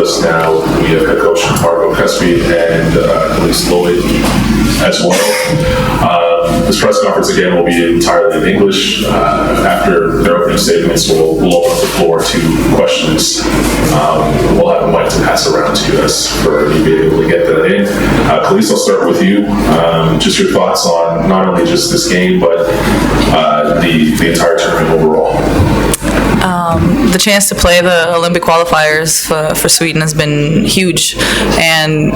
us now. We have head coach Marco Crespi and Elise Lloyd as well. This press conference again will be entirely in English. After their opening statements, we'll open up the floor to questions. We'll have a mic to pass around to you guys for you to be able to get that in. Elise, I'll start with you. Just your thoughts on not only just this game, but the entire tournament overall. The chance to play the Olympic qualifiers for Sweden has been huge, and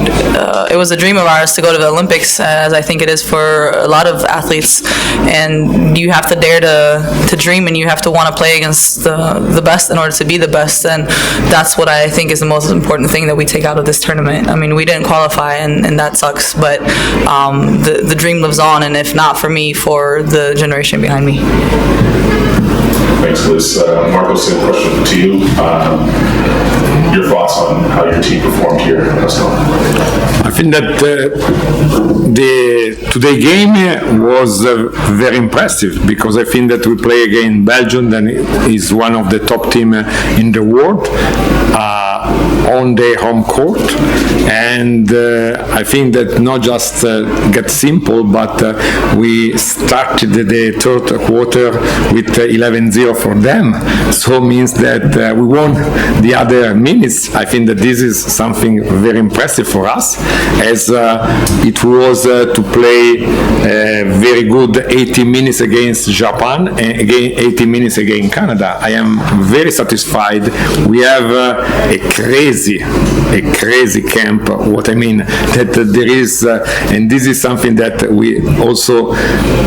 it was a dream of ours to go to the Olympics, as I think it is for a lot of athletes. And you have to dare to dream, and you have to want to play against the best in order to be the best. And that's what I think is the most important thing that we take out of this tournament. I mean, we didn't qualify, and that sucks, but the dream lives on, and if not for me, for the generation behind me. Thanks, Liz. Marco, same question to you. Your thoughts on how your team performed here in Bristol? I think that the today game was very impressive, because I think that we play against Belgium, that is one of the top team in the world, on their home court, and I think that not just get simple, but we started the third quarter with 11-0 for them, so means that we won the other minutes. I think that this is something very impressive for us, as it was to play very good 80 minutes against Japan and again 80 minutes against Canada. I am very satisfied. We have a crazy camp. What I mean, that there is, and this is something that we also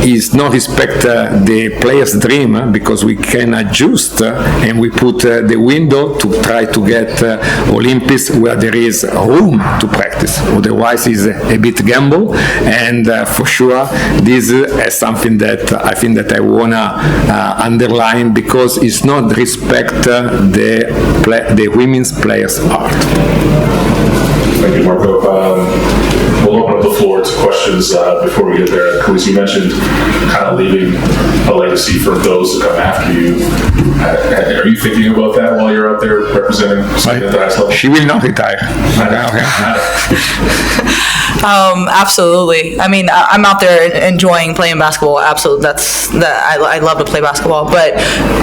is not respect the players' dream, because we can adjust and we put the window to try to get Olympics where there is room to practice. Otherwise, it's a bit gamble, and for sure, this is something that I think that I wanna underline, because it's not respect the women's players' art. Thank you, Marco. We'll open up the floor to questions before we get there. Because you mentioned kind of leaving a legacy for those to come after you. Are you thinking about that while you're out there representing Sweden at the highest level? She will not retire. Absolutely. I mean, I'm out there enjoying playing basketball. Absolutely, I love to play basketball. But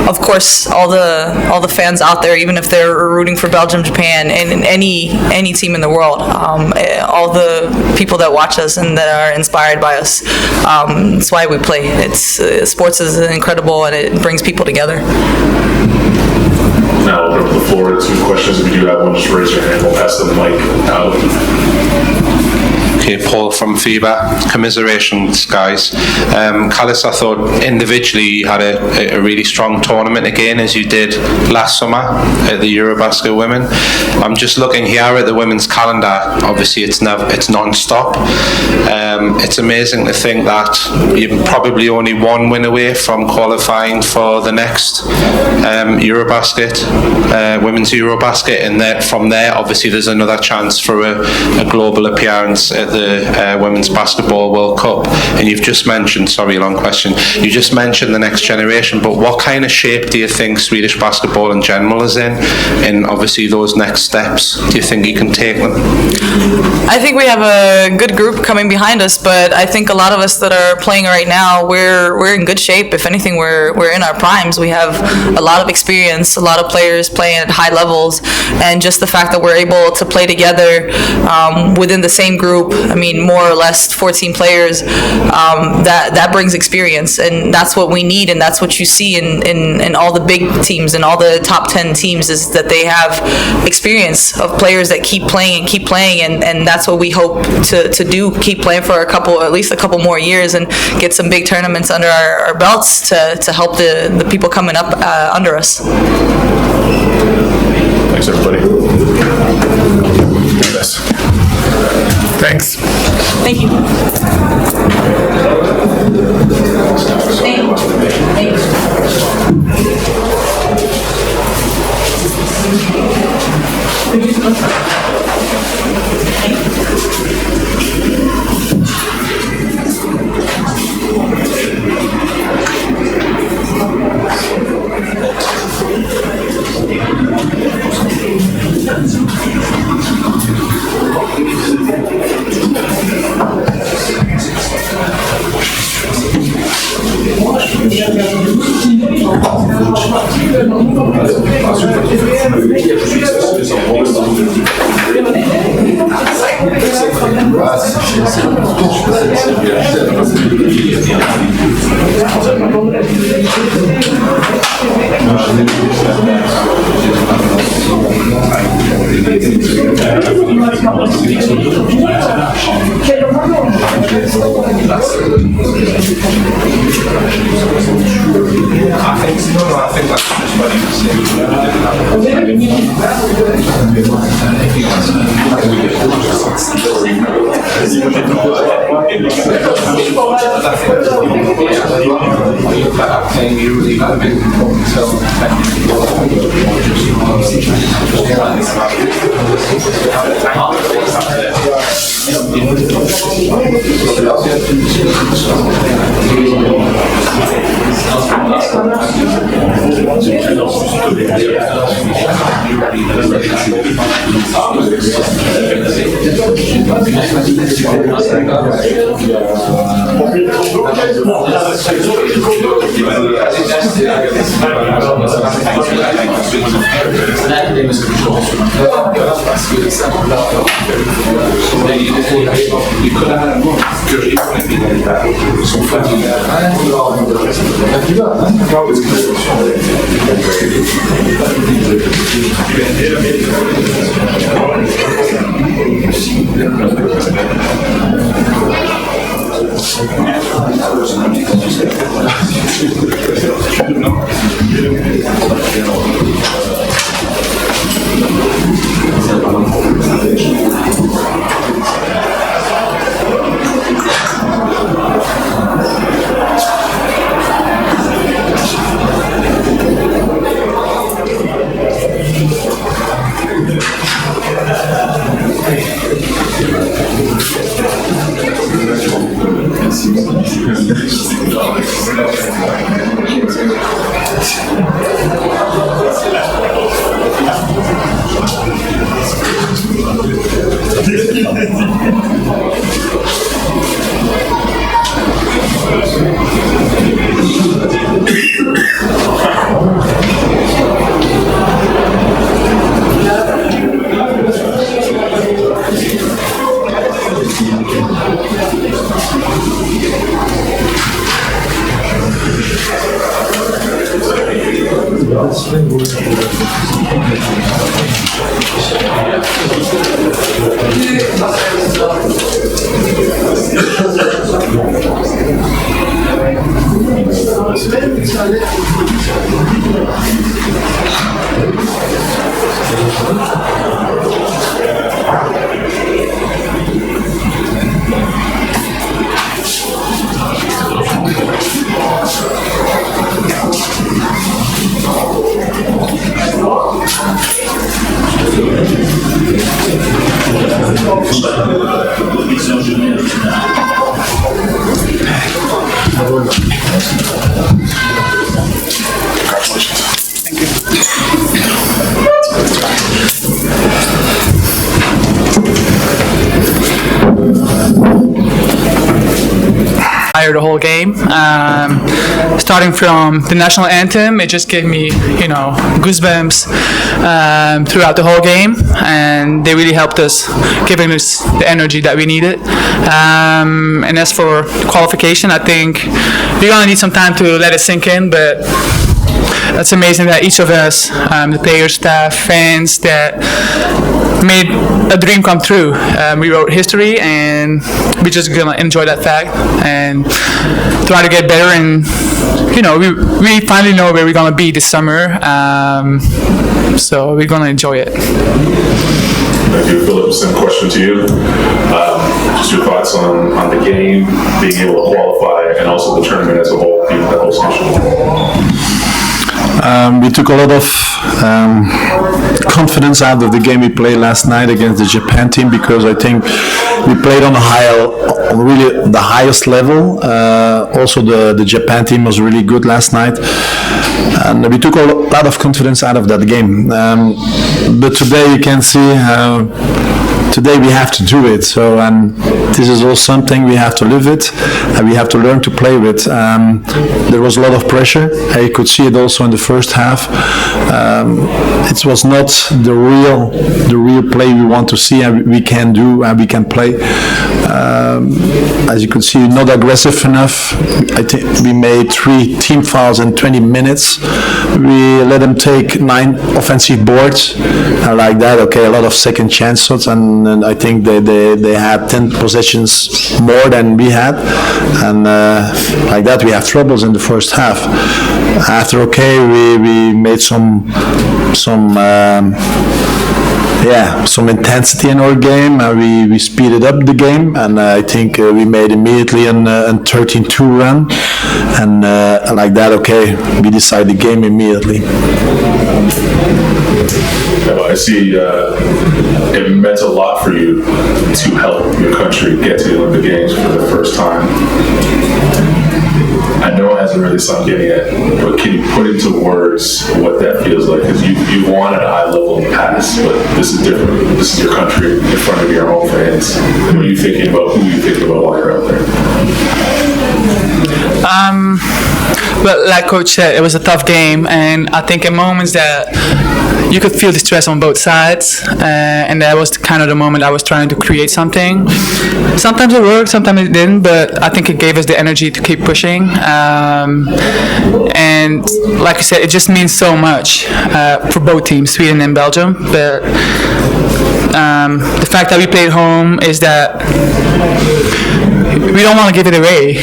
of course, all the fans out there, even if they're rooting for Belgium, Japan, and any team in the world, all the people that watch us and that are inspired by us, that's why we play. Sports is incredible, and it brings people together. Now we'll open up the floor to questions. If you do have one, just raise your hand. We'll pass the mic out. Okay, Paul from FIBA. Commiserations, guys. Callis, I thought individually you had a really strong tournament again, as you did last summer at the Eurobasket Women. I'm just looking here at the women's calendar. Obviously, it's non-stop. It's amazing to think that you're probably only one win away from qualifying for the next Eurobasket, women's Eurobasket, and that from there, obviously, there's another chance for a global appearance at the Women's Basketball World Cup. And you've just mentioned, sorry, long question, you just mentioned the next generation, but what kind of shape do you think Swedish basketball in general is in? And obviously those next steps, do you think you can take them? I think we have a good group coming behind us, but I think a lot of us that are playing right now, we're in good shape. If anything, we're in our primes. We have a lot of experience, a lot of players playing at high levels, and just the fact that we're able to play together within the same group, I mean, more or less 14 players, that brings experience, and that's what we need, and that's what you see in all the big teams and all the top 10 teams, is that they have experience of players that keep playing, and that's what we hope to do, keep playing for at least a couple more years, and get some big tournaments under our belts to help the people coming up under us. Thanks, everybody. Yes. Thanks. Thank you. Thank you. The whole game. Starting from the national anthem, it just gave me, goosebumps throughout the whole game, and they really helped us, giving us the energy that we needed. And as for qualification, I think we're gonna need some time to let it sink in, but it's amazing that each of us, the players, staff, fans, that made a dream come true. We wrote history, and we're just gonna enjoy that fact and try to get better. And we finally know where we're gonna be this summer, so we're gonna enjoy it. Thank you, Philip. Same question to you. Just your thoughts on the game, being able to qualify, and also the tournament as a whole, being the host nation. We took a lot of confidence out of the game we played last night against the Japan team, because I think we played on really the highest level. Also, the Japan team was really good last night, and we took a lot of confidence out of that game. But today you can see today we have to do it. So this is all something we have to live with, and we have to learn to play with. There was a lot of pressure. I could see it also in the first half. It was not the real play we want to see and we can do and we can play. As you could see, not aggressive enough. I think we made 3 team fouls in 20 minutes. We let them take 9 offensive boards. And like that, okay, a lot of second chance shots, and I think they had 10 possessions more than we had. And like that, we have troubles in the first half. After, okay, we made some intensity in our game. We speeded up the game, and I think we made immediately a 13-2 run, and like that, okay, we decided the game immediately. I see it meant a lot for you to help your country get to the Olympic Games for the first time. I know it hasn't really sunk in yet, but can you put into words what that feels like? Because you've won at a high level in the past, but this is different. This is your country in front of your own fans. And what are you thinking about? Who are you thinking about while you're out there? Well, like Coach said, it was a tough game, and I think in moments that you could feel the stress on both sides, and that was kind of the moment I was trying to create something. Sometimes it worked, sometimes it didn't, but I think it gave us the energy to keep pushing. And like I said, it just means so much for both teams, Sweden and Belgium. But the fact that we played home is that we don't want to give it away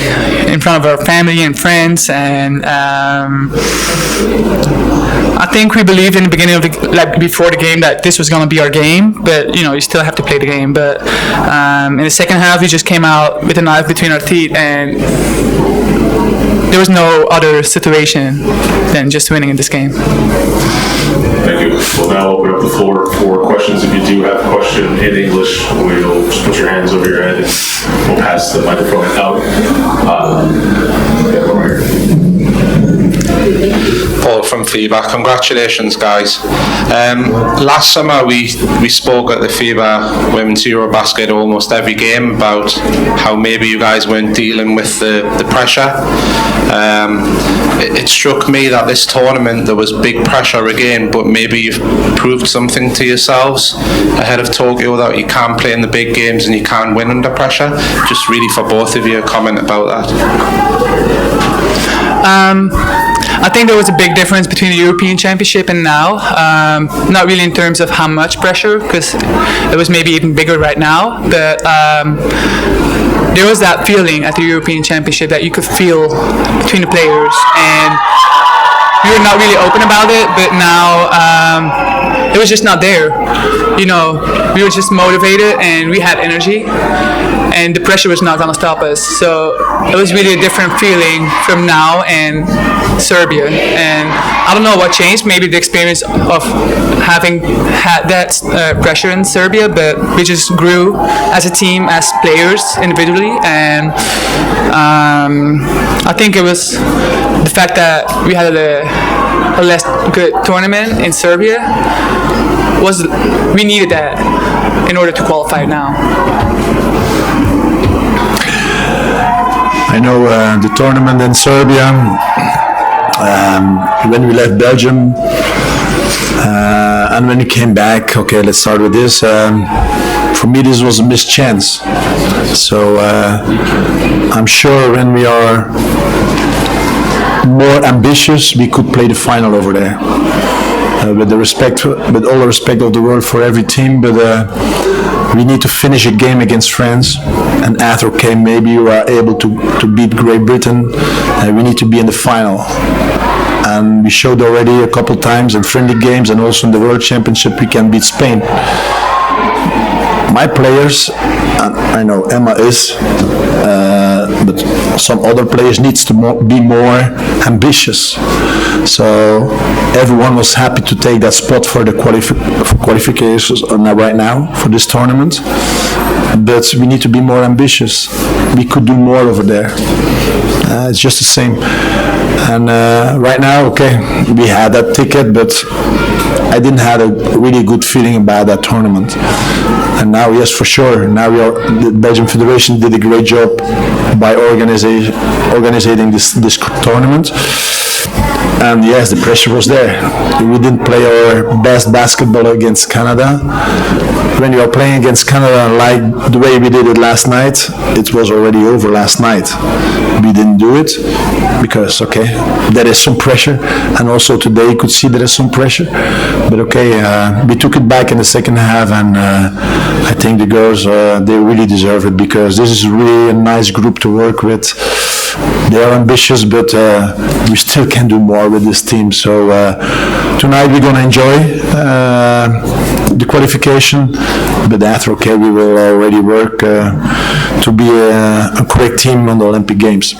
in front of our family and friends, and I think we believed in the beginning of before the game that this was going to be our game, but you still have to play the game. But in the second half, we just came out with a knife between our teeth, and there was no other situation than just winning in this game. Thank you. We'll now open up the floor for questions. If you do have a question in English, we'll just put your hands over your head and we'll pass the microphone out. Paul from FIBA. Congratulations, guys. Last summer we spoke at the FIBA Women's Eurobasket almost every game about how maybe you guys weren't dealing with the pressure. It struck me that this tournament there was big pressure again, but maybe you've proved something to yourselves ahead of Tokyo that you can play in the big games and you can win under pressure. Just really for both of you, a comment about that. I think there was a big difference between the European Championship and now. Not really in terms of how much pressure, because it was maybe even bigger right now. But there was that feeling at the European Championship that you could feel between the players, and we were not really open about it. But now it was just not there. We were just motivated and we had energy, and the pressure was not going to stop us. So it was really a different feeling from now and Serbia. And I don't know what changed, maybe the experience of having had that pressure in Serbia, but we just grew as a team, as players individually. And I think it was the fact that we had a less good tournament in Serbia. We needed that in order to qualify now. I know the tournament in Serbia, when we left Belgium, and when we came back, okay, let's start with this. For me, this was a missed chance. So I'm sure when we are more ambitious, we could play the final over there. With all the respect of the world for every team, but we need to finish a game against France, and after, okay, maybe you are able to beat Great Britain, we need to be in the final. And we showed already a couple times in friendly games and also in the World Championship we can beat Spain. My players, and I know Emma is, but some other players needs to be more ambitious. So everyone was happy to take that spot for the qualifications right now for this tournament. But we need to be more ambitious. We could do more over there. It's just the same. And right now, okay, we had that ticket, but I didn't have a really good feeling about that tournament. And now, yes, for sure, now the Belgian Federation did a great job by organizing this tournament. And yes, the pressure was there. We didn't play our best basketball against Canada. When you are playing against Canada like the way we did it last night, it was already over last night. We didn't do it because, okay, there is some pressure. And also today you could see there is some pressure. But okay, we took it back in the second half, and I think the girls, they really deserve it, because this is really a nice group to work with. They are ambitious, but we still can do more with this team. So tonight we're going to enjoy the qualification, but after, okay, we will already work to be a correct team on the Olympic Games.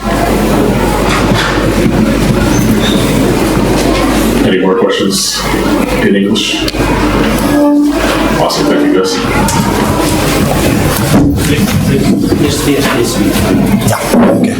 Any more questions in English? Awesome, thank you guys. Yeah, okay.